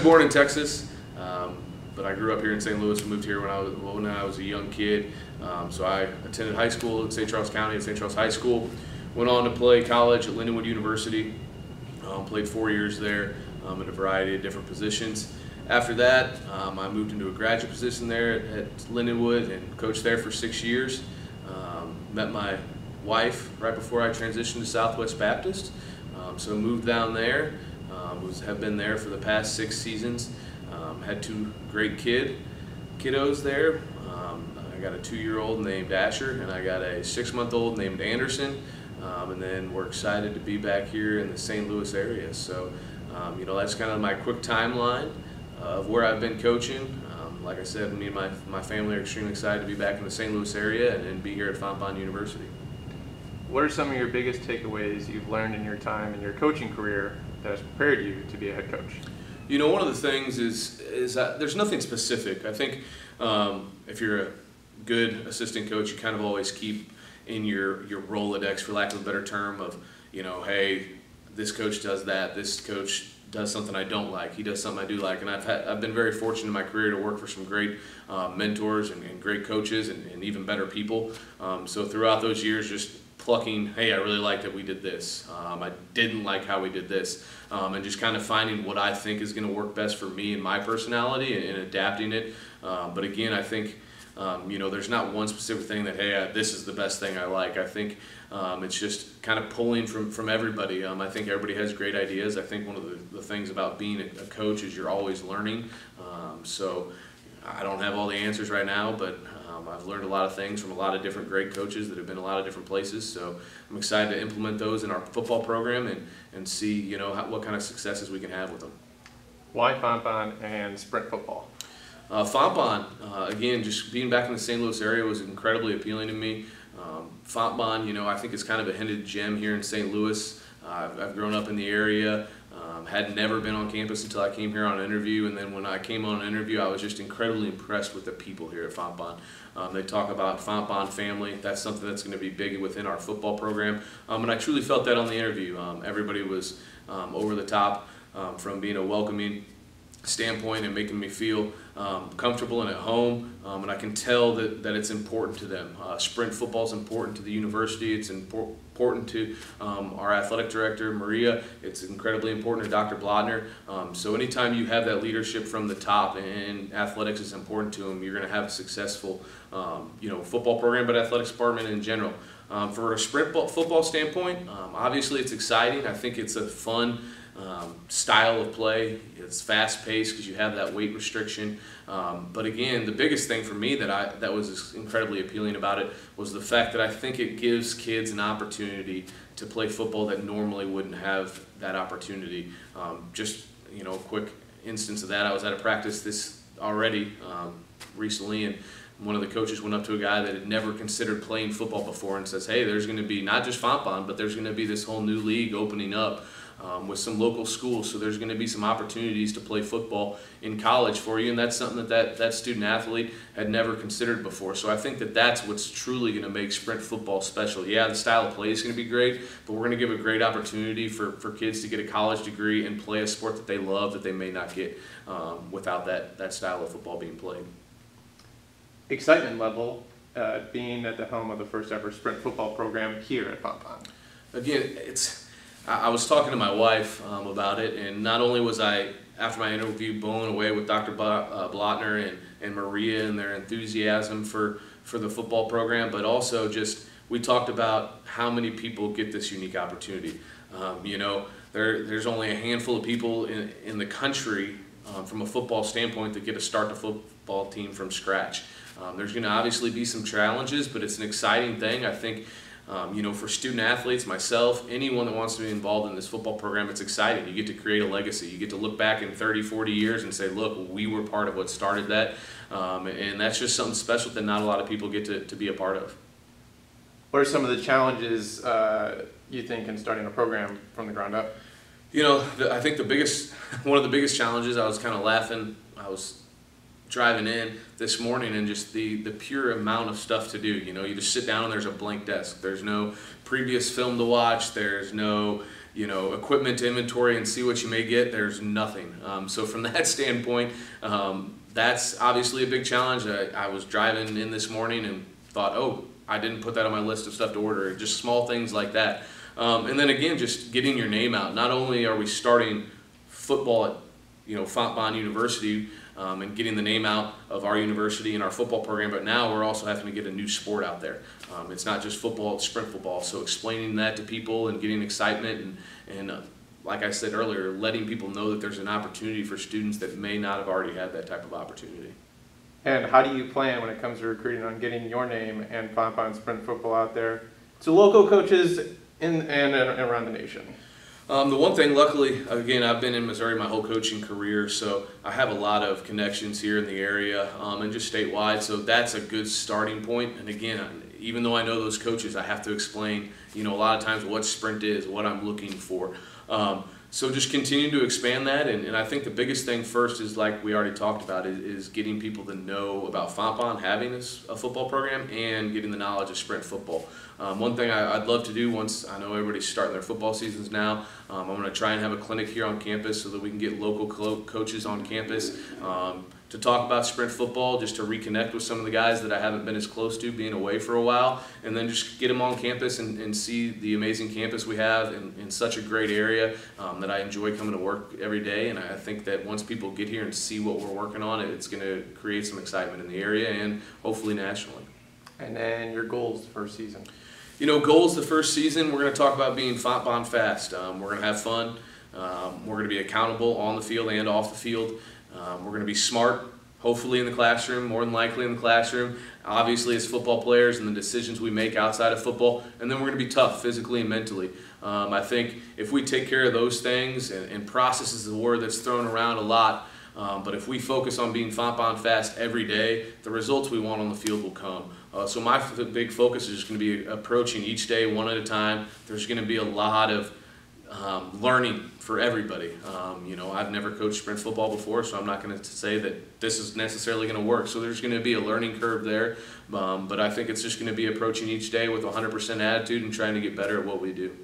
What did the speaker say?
Born in Texas, but I grew up here in St. Louis. We moved here when I was a young kid. So I attended high school in St. Charles County at St. Charles High School. Went on to play college at Lindenwood University. Played 4 years there in a variety of different positions. After that, I moved into a graduate position there at Lindenwood and coached there for 6 years. Met my wife right before I transitioned to Southwest Baptist. So moved down there. Have been there for the past 6 seasons. Had 2 great kiddos there. I got a 2-year-old named Asher, and I got a 6-month-old named Anderson. And then we're excited to be back here in the St. Louis area. So, that's kind of my quick timeline of where I've been coaching. Like I said, me and my family are extremely excited to be back in the St. Louis area and be here at Fontbonne University. What are some of your biggest takeaways you've learned in your time in your coaching career that has prepared you to be a head coach? One of the things is that there's nothing specific. I think if you're a good assistant coach, you kind of always keep in your Rolodex, for lack of a better term, of, hey, this coach does that, this coach does something I don't like, he does something I do like. And I've been very fortunate in my career to work for some great mentors and great coaches and even better people. So throughout those years, just plucking, hey, I really like that we did this. I didn't like how we did this. And just kind of finding what I think is going to work best for me and my personality and adapting it. But again, I think, there's not one specific thing that, hey, this is the best thing I like. I think it's just kind of pulling from everybody. I think everybody has great ideas. I think one of the things about being a coach is you're always learning. So I don't have all the answers right now, but I've learned a lot of things from a lot of different great coaches that have been a lot of different places. So I'm excited to implement those in our football program and see, what kind of successes we can have with them. Why Fontbonne and Sprint Football? Fontbonne, again, just being back in the St. Louis area was incredibly appealing to me. Fontbonne, I think it's kind of a hidden gem here in St. Louis. I've grown up in the area. Had never been on campus until I came here on an interview, and then when I came on an interview, I was just incredibly impressed with the people here at Fontbonne. They talk about Fontbonne family. That's something that's going to be big within our football program, and I truly felt that on the interview. Everybody was over the top from being a welcoming standpoint and making me feel comfortable and at home, and I can tell that it's important to them. Sprint football is important to the university. It's important to our athletic director, Maria. It's incredibly important to Dr. Blotner. So anytime you have that leadership from the top and athletics is important to them, you're going to have a successful football program, but athletics department in general. For a sprint football standpoint, obviously it's exciting. I think it's a fun style of play. It's fast-paced because you have that weight restriction. But again, the biggest thing for me that was incredibly appealing about it was the fact that I think it gives kids an opportunity to play football that normally wouldn't have that opportunity. Just a quick instance of that. I was at a practice recently, and one of the coaches went up to a guy that had never considered playing football before and says, hey, there's going to be not just Fontbonne, but there's going to be this whole new league opening up with some local schools, so there's going to be some opportunities to play football in college for you, and that's something that student athlete had never considered before. So I think that's what's truly going to make sprint football special. Yeah, the style of play is going to be great, but we're going to give a great opportunity for kids to get a college degree and play a sport that they love that they may not get without that style of football being played. Excitement level being at the home of the first ever sprint football program here at Fontbonne. Again, I was talking to my wife about it, and not only was I, after my interview, blown away with Dr. Blotner and Maria and their enthusiasm for the football program, but also just we talked about how many people get this unique opportunity. There's only a handful of people in the country from a football standpoint that get to start the football team from scratch. There's going to obviously be some challenges, but it's an exciting thing. I think for student athletes, myself, anyone that wants to be involved in this football program, it's exciting. You get to create a legacy. You get to look back in 30, 40 years and say, look, we were part of what started that. And that's just something special that not a lot of people get to be a part of. What are some of the challenges you think in starting a program from the ground up? I think one of the biggest challenges, I was kind of laughing. I was driving in this morning and just the pure amount of stuff to do. You just sit down and there's a blank desk. There's no previous film to watch. There's no, equipment to inventory and see what you may get, there's nothing. So from that standpoint, that's obviously a big challenge. I was driving in this morning and thought, oh, I didn't put that on my list of stuff to order. Just small things like that. And then again, just getting your name out. Not only are we starting football at Fontbonne University and getting the name out of our university and our football program, but now we're also having to get a new sport out there. It's not just football, it's sprint football. So explaining that to people and getting excitement and like I said earlier, letting people know that there's an opportunity for students that may not have already had that type of opportunity. And how do you plan when it comes to recruiting on getting your name and Fontbonne Sprint Football out there to local coaches and around the nation? The one thing, luckily, again, I've been in Missouri my whole coaching career, so I have a lot of connections here in the area and just statewide, so that's a good starting point. And again, even though I know those coaches, I have to explain, a lot of times what sprint is, what I'm looking for. So just continue to expand that, and I think the biggest thing first is, like we already talked about, is getting people to know about Fontbonne having a football program and getting the knowledge of sprint football. One thing I'd love to do once I know everybody's starting their football seasons now, I'm going to try and have a clinic here on campus so that we can get local coaches on campus to talk about sprint football, just to reconnect with some of the guys that I haven't been as close to being away for a while, and then just get them on campus and see the amazing campus we have in such a great area that I enjoy coming to work every day. And I think that once people get here and see what we're working on, it's going to create some excitement in the area and hopefully nationally. And then your goals the first season? Goals the first season, we're going to talk about being Fontbonne fast. We're going to have fun. We're going to be accountable on the field and off the field. We're going to be smart, hopefully in the classroom, more than likely in the classroom, obviously as football players and the decisions we make outside of football. And then we're going to be tough physically and mentally. I think if we take care of those things, and process is a word that's thrown around a lot, but if we focus on being Fontbonne fast every day, the results we want on the field will come. So my big focus is just going to be approaching each day one at a time. There's going to be a lot of learning for everybody. I've never coached sprint football before, so I'm not going to say that this is necessarily going to work. So there's going to be a learning curve there, but I think it's just going to be approaching each day with 100% attitude and trying to get better at what we do.